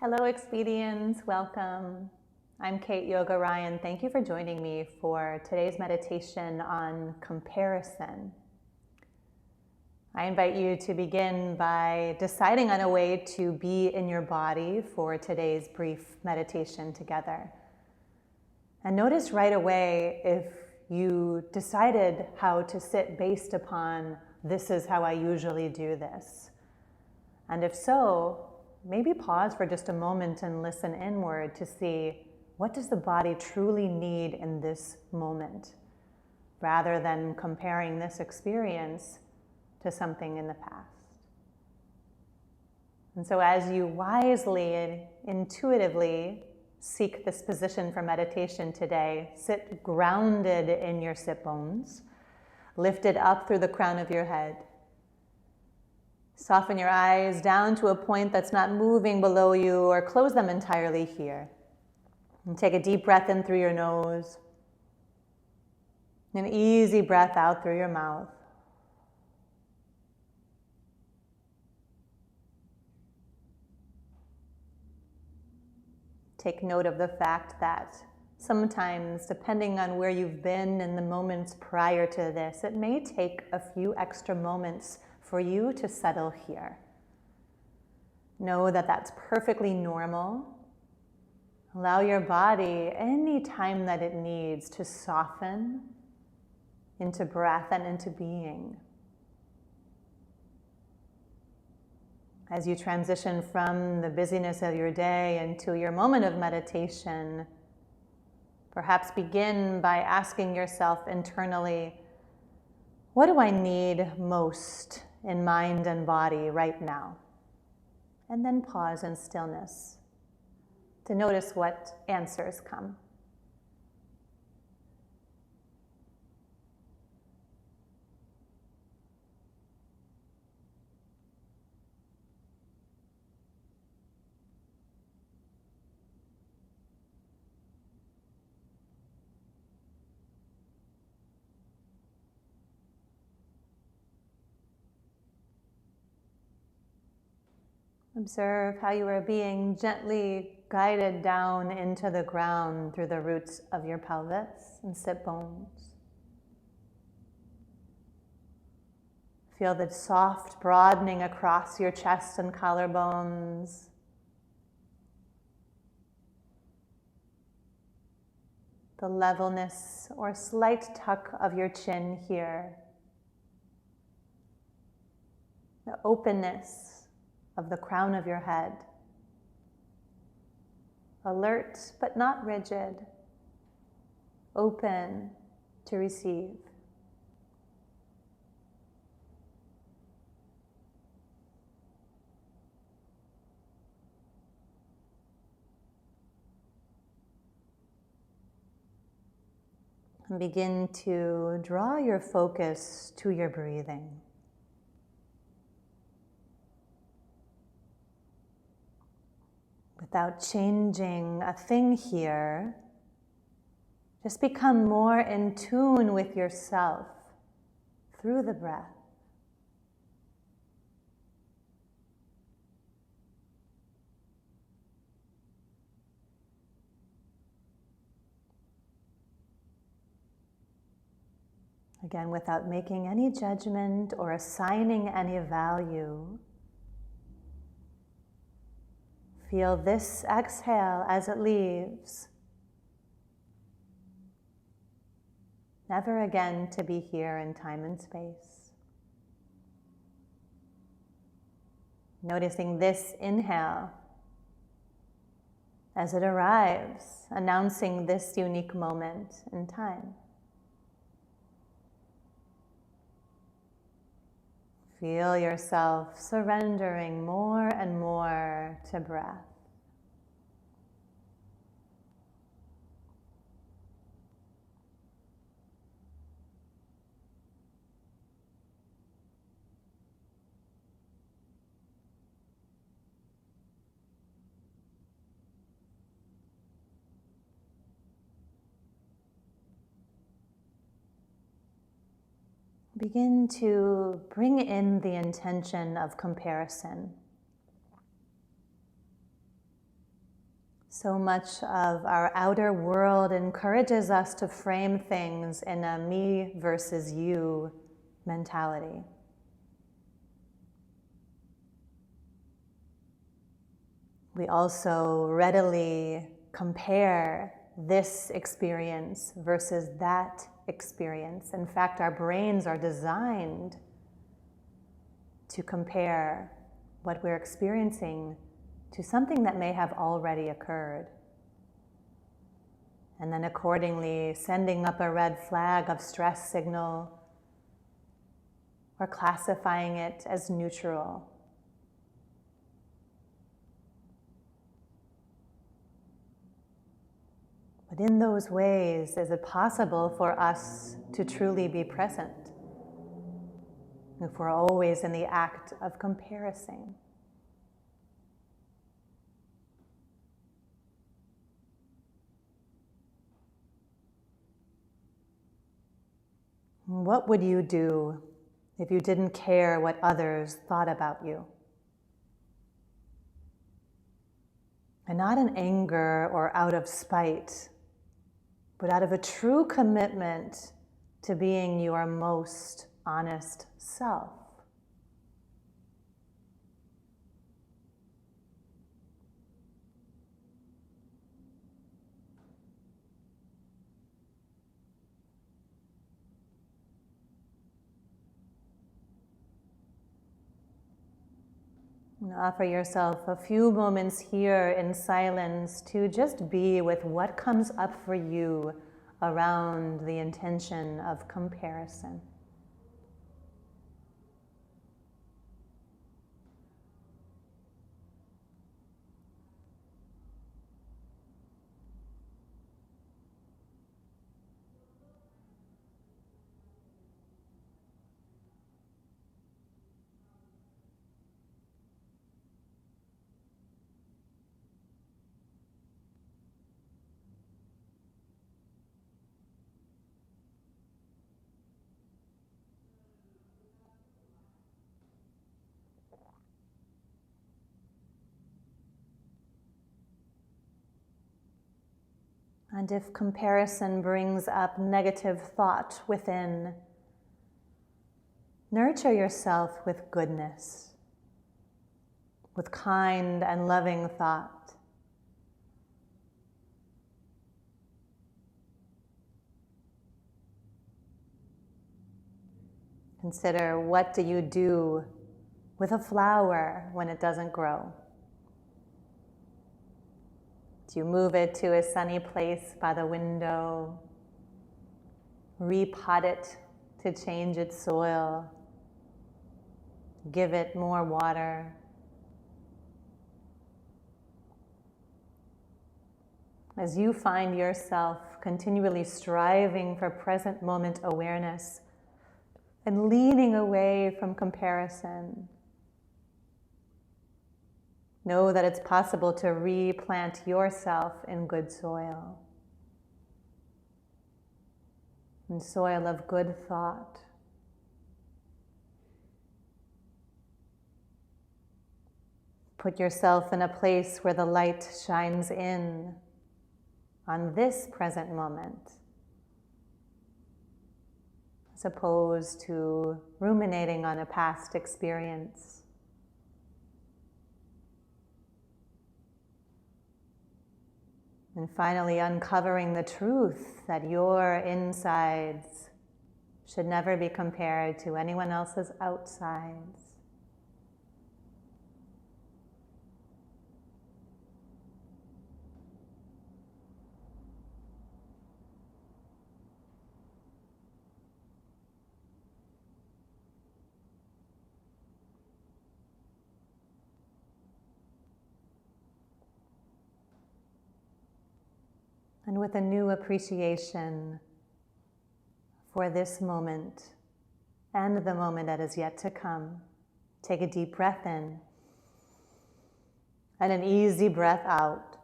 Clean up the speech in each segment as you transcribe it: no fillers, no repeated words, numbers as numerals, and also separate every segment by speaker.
Speaker 1: Hello, Expedians. Welcome. I'm Kate Yoga Ryan. Thank you for joining me for today's meditation on comparison. I invite you to begin by deciding on a way to be in your body for today's brief meditation together. And notice right away if you decided how to sit based upon this is how I usually do this. And if so, maybe pause for just a moment and listen inward to see what does the body truly need in this moment, rather than comparing this experience to something in the past. And so as you wisely and intuitively seek this position for meditation today, sit grounded in your sit bones, lifted up through the crown of your head. Soften your eyes down to a point that's not moving below you, or close them entirely here. And take a deep breath in through your nose. An easy breath out through your mouth. Take note of the fact that sometimes, depending on where you've been in the moments prior to this, it may take a few extra moments for you to settle here. Know that that's perfectly normal. Allow your body any time that it needs to soften into breath and into being. As you transition from the busyness of your day into your moment of meditation, perhaps begin by asking yourself internally, what do I need most in mind and body right now? And then pause in stillness to notice what answers come. Observe how you are being gently guided down into the ground through the roots of your pelvis and sit bones. Feel the soft broadening across your chest and collarbones. The levelness or slight tuck of your chin here. The openness of the crown of your head. Alert but not rigid. Open to receive. And begin to draw your focus to your breathing. Without changing a thing here, just become more in tune with yourself through the breath. Again, without making any judgment or assigning any value. Feel this exhale as it leaves. Never again to be here in time and space. Noticing this inhale as it arrives, announcing this unique moment in time. Feel yourself surrendering more and more to breath. Begin to bring in the intention of comparison. So much of our outer world encourages us to frame things in a me versus you mentality. We also readily compare this experience versus that experience. In fact, our brains are designed to compare what we're experiencing to something that may have already occurred. And then accordingly, sending up a red flag of stress signal or classifying it as neutral. But in those ways, is it possible for us to truly be present if we're always in the act of comparison? What would you do if you didn't care what others thought about you? And not in anger or out of spite, but out of a true commitment to being your most honest self. And offer yourself a few moments here in silence to just be with what comes up for you around the intention of comparison. And if comparison brings up negative thought within, nurture yourself with goodness, with kind and loving thought. Consider, what do you do with a flower when it doesn't grow? Do you move it to a sunny place by the window? Repot it to change its soil? Give it more water? As you find yourself continually striving for present moment awareness and leaning away from comparison, know that it's possible to replant yourself in good soil, in soil of good thought. Put yourself in a place where the light shines in on this present moment, as opposed to ruminating on a past experience. And finally, uncovering the truth that your insides should never be compared to anyone else's outsides. And with a new appreciation for this moment and the moment that is yet to come, take a deep breath in and an easy breath out.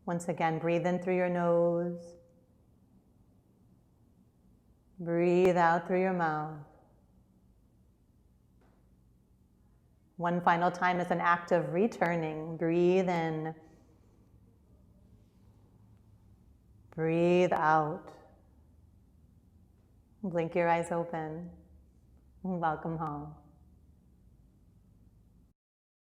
Speaker 1: Once again, breathe in through your nose. Breathe out through your mouth. One final time as an act of returning. Breathe in. Breathe out. Blink your eyes open. Welcome home.